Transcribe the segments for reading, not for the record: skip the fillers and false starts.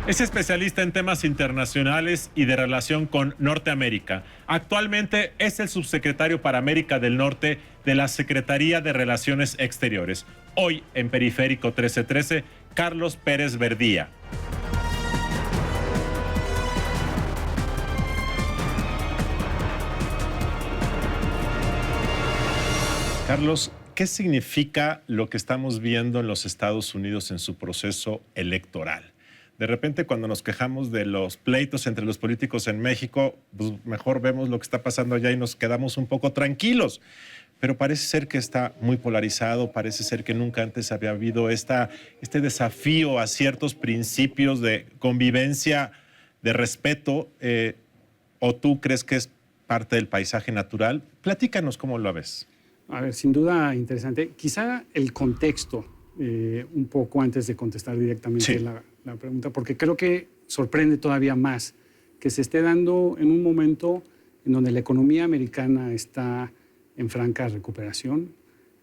Es especialista en temas internacionales y de relación con Norteamérica. Actualmente es el subsecretario para América del Norte de la Secretaría de Relaciones Exteriores. Hoy en Periférico 1313, Carlos Pérez Verdía. Carlos, ¿qué significa lo que estamos viendo en los Estados Unidos en su proceso electoral? De repente, cuando nos quejamos de los pleitos entre los políticos en México, pues mejor vemos lo que está pasando allá y nos quedamos un poco tranquilos. Pero parece ser que está muy polarizado, parece ser que nunca antes había habido este desafío a ciertos principios de convivencia, de respeto. ¿O tú crees que es parte del paisaje natural? Platícanos cómo lo ves. A ver, sin duda interesante. Quizá el contexto, un poco antes de contestar directamente la pregunta, porque creo que sorprende todavía más que se esté dando en un momento en donde la economía americana está en franca recuperación,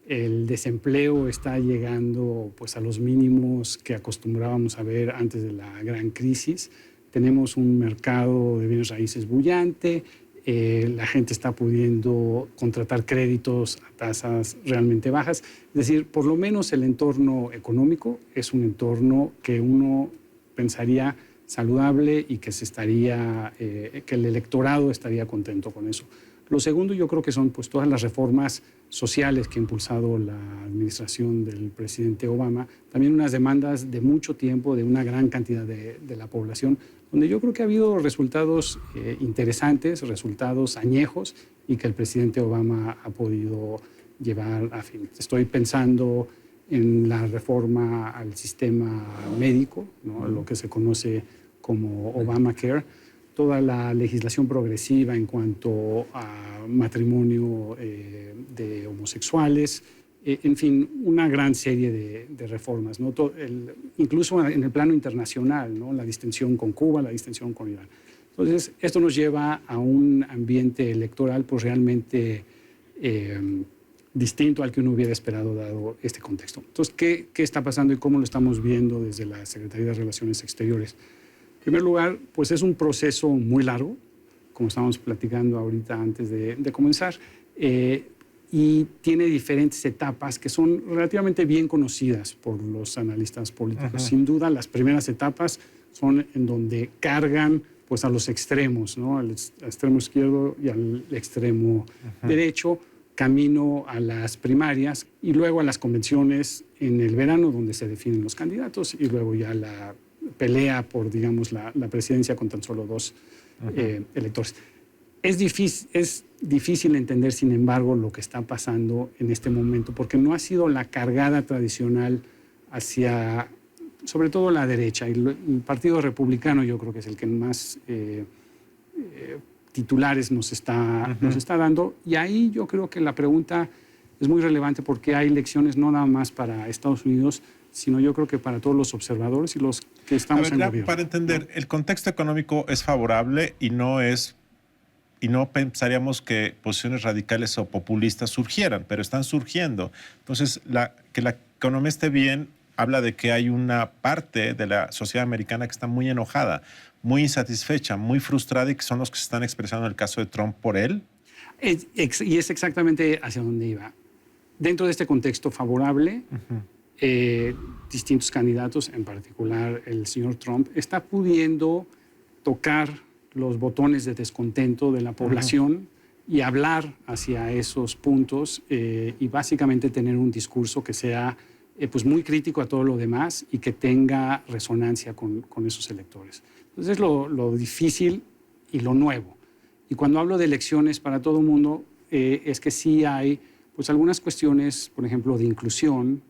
el desempleo está llegando pues, a los mínimos que acostumbrábamos a ver antes de la gran crisis, tenemos un mercado de bienes raíces bullante, la gente está pudiendo contratar créditos a tasas realmente bajas. Es decir, por lo menos el entorno económico es un entorno que uno pensaría saludable y que que el electorado estaría contento con eso. Lo segundo, yo creo que son pues, todas las reformas sociales que ha impulsado la administración del presidente Obama, también unas demandas de mucho tiempo de una gran cantidad de la población, donde yo creo que ha habido resultados interesantes, resultados añejos y que el presidente Obama ha podido llevar a fin. Estoy pensando en la reforma al sistema médico, ¿no? Lo que se conoce como Obamacare, toda la legislación progresiva en cuanto a matrimonio de homosexuales, en fin, una gran serie de reformas, ¿no? Incluso en el plano internacional, ¿no? La distensión con Cuba, la distensión con Irán. Entonces, esto nos lleva a un ambiente electoral pues, realmente distinto al que uno hubiera esperado dado este contexto. Entonces, ¿qué está pasando y cómo lo estamos viendo desde la Secretaría de Relaciones Exteriores? En primer lugar, pues es un proceso muy largo, como estábamos platicando ahorita antes de comenzar, y tiene diferentes etapas que son relativamente bien conocidas por los analistas políticos. Sin duda, las primeras etapas son en donde cargan pues, a los extremos, ¿no? Al extremo izquierdo y al extremo derecho, camino a las primarias y luego a las convenciones en el verano, donde se definen los candidatos, y luego ya la pelea por, digamos, la presidencia con tan solo dos electores. Es difícil entender, sin embargo, lo que está pasando en este momento, porque no ha sido la cargada tradicional hacia, sobre todo, la derecha. Y el Partido Republicano yo creo que es el que más titulares nos está dando. Y ahí yo creo que la pregunta es muy relevante porque hay elecciones no nada más para Estados Unidos, sino yo creo que para todos los observadores y los que estamos en gobierno. Para entender, ¿no? El contexto económico es favorable y no pensaríamos que posiciones radicales o populistas surgieran, pero están surgiendo. Entonces, que la economía esté bien habla de que hay una parte de la sociedad americana que está muy enojada, muy insatisfecha, muy frustrada y que son los que se están expresando en el caso de Trump por él. Y es exactamente hacia donde iba. Dentro de este contexto favorable, distintos candidatos, en particular el señor Trump, está pudiendo tocar los botones de descontento de la población y hablar hacia esos puntos y básicamente tener un discurso que sea pues muy crítico a todo lo demás y que tenga resonancia con esos electores. Entonces es lo difícil y lo nuevo. Y cuando hablo de elecciones para todo el mundo, es que sí hay pues algunas cuestiones, por ejemplo, de inclusión,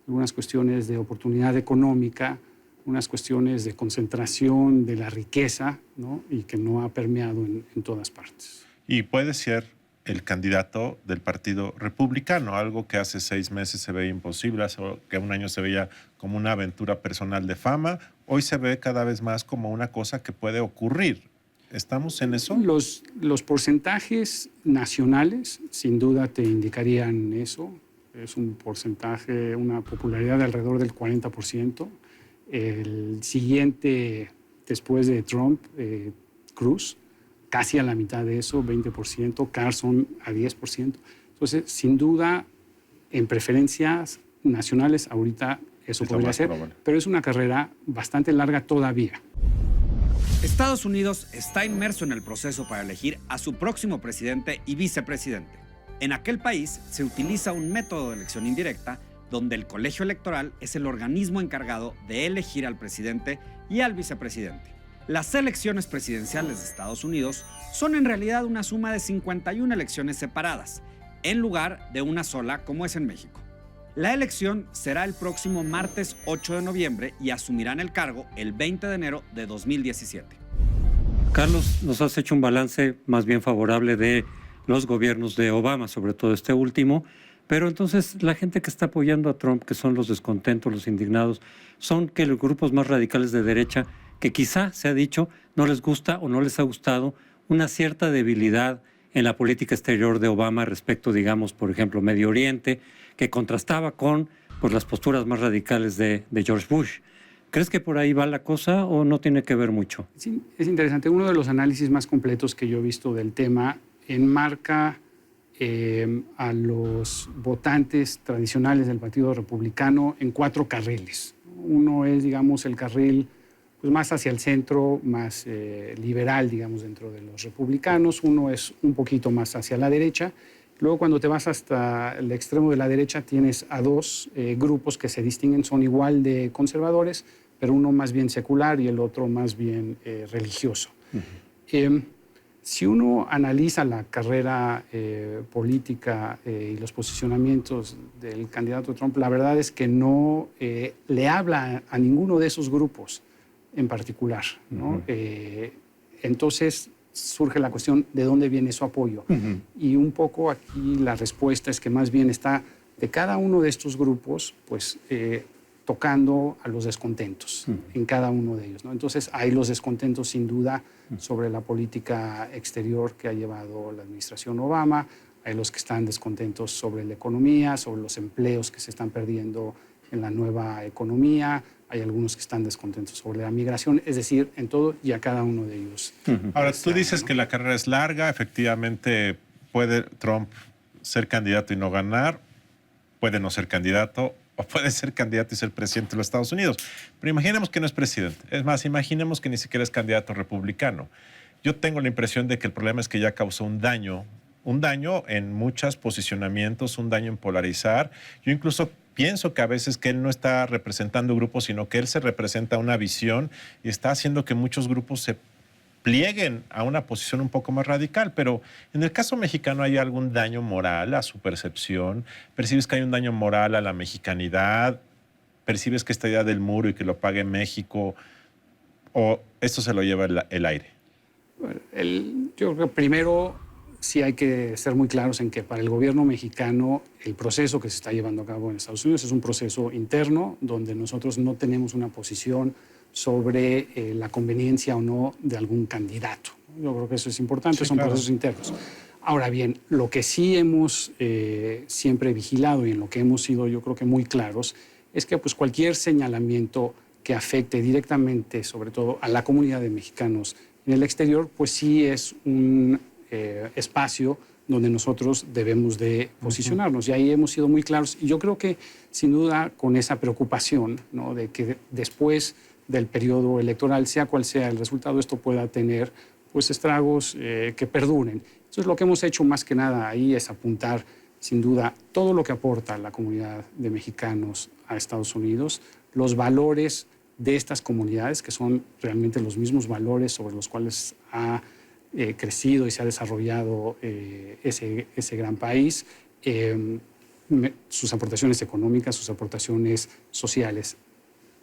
algunas cuestiones de oportunidad económica, unas cuestiones de concentración de la riqueza, ¿no? Y que no ha permeado en todas partes. Y puede ser el candidato del Partido Republicano, algo que hace 6 meses se veía imposible, que un año se veía como una aventura personal de fama, hoy se ve cada vez más como una cosa que puede ocurrir. ¿Estamos en eso? Los porcentajes nacionales sin duda te indicarían eso. Es un porcentaje, una popularidad de alrededor del 40%. El siguiente después de Trump, Cruz, casi a la mitad de eso, 20%, Carson a 10%. Entonces, sin duda, en preferencias nacionales, ahorita eso podría ser, pero es una carrera bastante larga todavía. Estados Unidos está inmerso en el proceso para elegir a su próximo presidente y vicepresidente. En aquel país se utiliza un método de elección indirecta donde el colegio electoral es el organismo encargado de elegir al presidente y al vicepresidente. Las elecciones presidenciales de Estados Unidos son en realidad una suma de 51 elecciones separadas, en lugar de una sola como es en México. La elección será el próximo martes 8 de noviembre y asumirán el cargo el 20 de enero de 2017. Carlos, nos has hecho un balance más bien favorable de los gobiernos de Obama, sobre todo este último, pero entonces la gente que está apoyando a Trump, que son los descontentos, los indignados, son que los grupos más radicales de derecha, que quizá, se ha dicho, no les gusta o no les ha gustado una cierta debilidad en la política exterior de Obama respecto, digamos, por ejemplo, Medio Oriente, que contrastaba con pues, las posturas más radicales de George Bush. ¿Crees que por ahí va la cosa o no tiene que ver mucho? Sí, es interesante. Uno de los análisis más completos que yo he visto del tema enmarca a los votantes tradicionales del Partido Republicano en 4 carriles. Uno es, digamos, el carril pues, más hacia el centro, más liberal, digamos, dentro de los republicanos. Uno es un poquito más hacia la derecha. Luego, cuando te vas hasta el extremo de la derecha, tienes a 2 grupos que se distinguen, son igual de conservadores, pero uno más bien secular y el otro más bien religioso. Si uno analiza la carrera política y los posicionamientos del candidato Trump, la verdad es que no le habla a ninguno de esos grupos en particular, ¿no? Entonces surge la cuestión de dónde viene su apoyo. Y un poco aquí la respuesta es que más bien está de cada uno de estos grupos, pues tocando a los descontentos en cada uno de ellos, ¿no? Entonces hay los descontentos sin duda sobre la política exterior que ha llevado la administración Obama, hay los que están descontentos sobre la economía, sobre los empleos que se están perdiendo en la nueva economía, hay algunos que están descontentos sobre la migración, es decir, en todo y a cada uno de ellos. Ahora, tú dices, ¿no?, que la carrera es larga, efectivamente puede Trump ser candidato y no ganar, puede no ser candidato, o puede ser candidato y ser presidente de los Estados Unidos. Pero imaginemos que no es presidente. Es más, imaginemos que ni siquiera es candidato republicano. Yo tengo la impresión de que el problema es que ya causó un daño en muchos posicionamientos, un daño en polarizar. Yo incluso pienso que a veces que él no está representando grupos, sino que él se representa una visión y está haciendo que muchos grupos se plieguen a una posición un poco más radical. Pero en el caso mexicano, ¿hay algún daño moral a su percepción? ¿Percibes que hay un daño moral a la mexicanidad? ¿Percibes que esta idea del muro y que lo pague México? ¿O esto se lo lleva el aire? Bueno, yo creo que primero sí hay que ser muy claros en que para el gobierno mexicano el proceso que se está llevando a cabo en Estados Unidos es un proceso interno donde nosotros no tenemos una posición sobre la conveniencia o no de algún candidato. Yo creo que eso es importante, sí, son claro, procesos internos. Ahora bien, lo que sí hemos siempre vigilado y en lo que hemos sido yo creo que muy claros es que pues, cualquier señalamiento que afecte directamente sobre todo a la comunidad de mexicanos en el exterior, pues sí es un espacio donde nosotros debemos de posicionarnos. Y ahí hemos sido muy claros. Y yo creo que, sin duda, con esa preocupación, ¿no?, de que después del periodo electoral, sea cual sea el resultado, esto pueda tener pues, estragos que perduren. Entonces, lo que hemos hecho más que nada ahí es apuntar, sin duda, todo lo que aporta la comunidad de mexicanos a Estados Unidos, los valores de estas comunidades, que son realmente los mismos valores sobre los cuales ha crecido y se ha desarrollado ese gran país, sus aportaciones económicas, sus aportaciones sociales.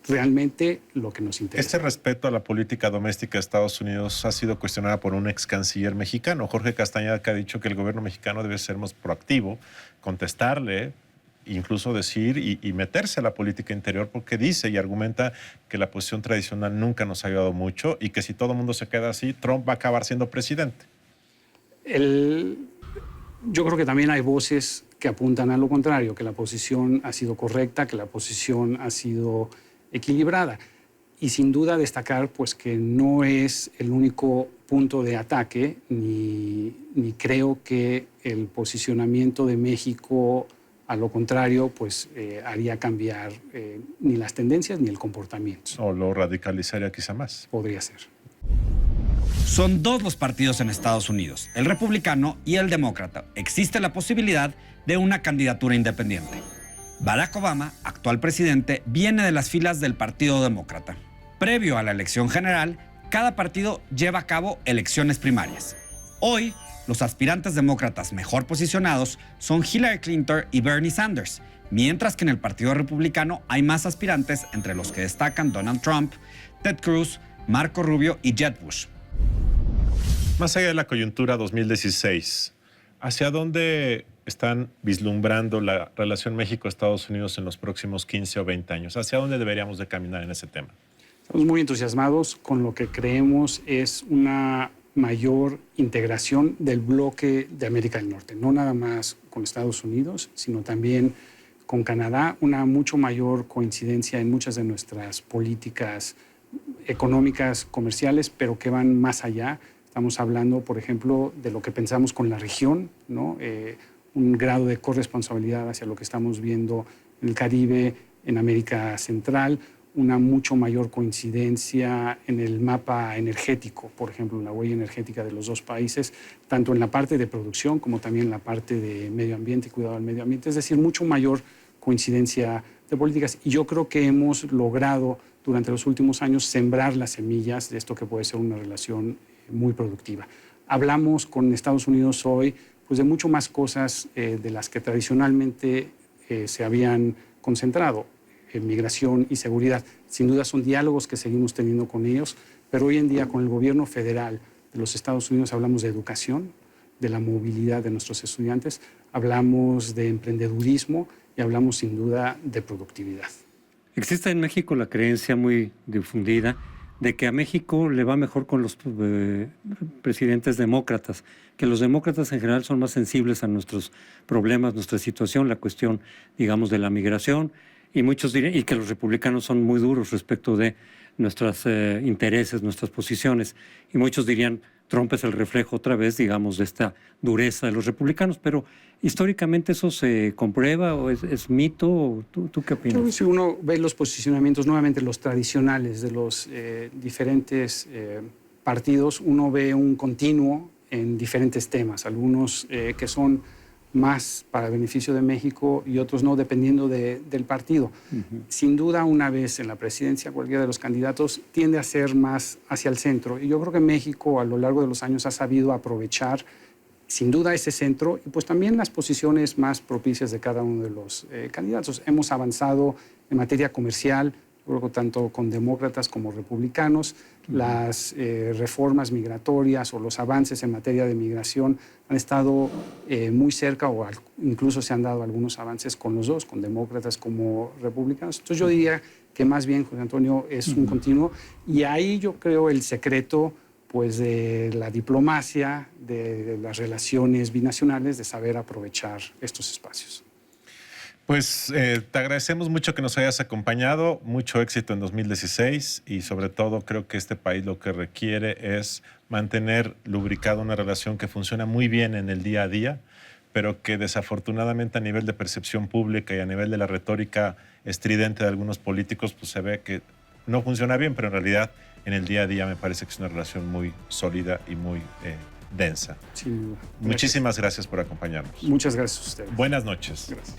Realmente lo que nos interesa. Este respeto a la política doméstica de Estados Unidos ha sido cuestionada por un ex canciller mexicano, Jorge Castañeda, que ha dicho que el gobierno mexicano debe ser más proactivo, contestarle, incluso decir y meterse a la política interior, porque dice y argumenta que la posición tradicional nunca nos ha ayudado mucho y que si todo el mundo se queda así, Trump va a acabar siendo presidente. Yo creo que también hay voces que apuntan a lo contrario, que la posición ha sido correcta, que la posición ha sido equilibrada. Y sin duda destacar pues, que no es el único punto de ataque, ni creo que el posicionamiento de México, a lo contrario, pues haría cambiar ni las tendencias ni el comportamiento. O lo radicalizaría quizá más. Podría ser. Son dos los partidos en Estados Unidos, el republicano y el demócrata. Existe la posibilidad de una candidatura independiente. Barack Obama, actual presidente, viene de las filas del Partido Demócrata. Previo a la elección general, cada partido lleva a cabo elecciones primarias. Hoy, los aspirantes demócratas mejor posicionados son Hillary Clinton y Bernie Sanders, mientras que en el Partido Republicano hay más aspirantes, entre los que destacan Donald Trump, Ted Cruz, Marco Rubio y Jeb Bush. Más allá de la coyuntura 2016, ¿hacia dónde están vislumbrando la relación México-Estados Unidos en los próximos 15 o 20 años? ¿Hacia dónde deberíamos de caminar en ese tema? Estamos muy entusiasmados con lo que creemos es una mayor integración del bloque de América del Norte, no nada más con Estados Unidos, sino también con Canadá, una mucho mayor coincidencia en muchas de nuestras políticas económicas, comerciales, pero que van más allá. Estamos hablando, por ejemplo, de lo que pensamos con la región, ¿no? Un grado de corresponsabilidad hacia lo que estamos viendo en el Caribe, en América Central, una mucho mayor coincidencia en el mapa energético, por ejemplo, en la huella energética de los dos países, tanto en la parte de producción como también en la parte de medio ambiente y cuidado del medio ambiente, es decir, mucho mayor coincidencia de políticas. Y yo creo que hemos logrado durante los últimos años sembrar las semillas de esto que puede ser una relación muy productiva. Hablamos con Estados Unidos hoy pues, de mucho más cosas de las que tradicionalmente se habían concentrado. Migración y seguridad. Sin duda son diálogos que seguimos teniendo con ellos, pero hoy en día con el gobierno federal de los Estados Unidos hablamos de educación, de la movilidad de nuestros estudiantes, hablamos de emprendedurismo y hablamos sin duda de productividad. Existe en México la creencia muy difundida de que a México le va mejor con los presidentes demócratas, que los demócratas en general son más sensibles a nuestros problemas, nuestra situación, la cuestión, digamos, de la migración, y muchos dirían, y que los republicanos son muy duros respecto de nuestros intereses, nuestras posiciones, y muchos dirían, Trump es el reflejo otra vez, digamos, de esta dureza de los republicanos, pero históricamente eso se comprueba o es mito. ¿Tú qué opinas? Si uno ve los posicionamientos, nuevamente los tradicionales de los diferentes partidos, uno ve un continuo en diferentes temas, algunos que son más para beneficio de México y otros no, dependiendo del partido. Sin duda, una vez en la presidencia, cualquiera de los candidatos tiende a ser más hacia el centro. Y yo creo que México, a lo largo de los años, ha sabido aprovechar, sin duda, ese centro y pues también las posiciones más propicias de cada uno de los candidatos. Hemos avanzado en materia comercial, creo que tanto con demócratas como republicanos. Las reformas migratorias o los avances en materia de migración han estado muy cerca o incluso se han dado algunos avances con los dos, con demócratas como republicanos. Entonces yo diría que más bien, José Antonio, es un continuo y ahí yo creo el secreto pues, de la diplomacia, de las relaciones binacionales, de saber aprovechar estos espacios. Pues te agradecemos mucho que nos hayas acompañado, mucho éxito en 2016 y sobre todo creo que este país lo que requiere es mantener lubricada una relación que funciona muy bien en el día a día, pero que desafortunadamente a nivel de percepción pública y a nivel de la retórica estridente de algunos políticos pues se ve que no funciona bien, pero en realidad en el día a día me parece que es una relación muy sólida y muy densa. Sin duda. Muchísimas gracias por acompañarnos. Muchas gracias a ustedes. Buenas noches. Gracias.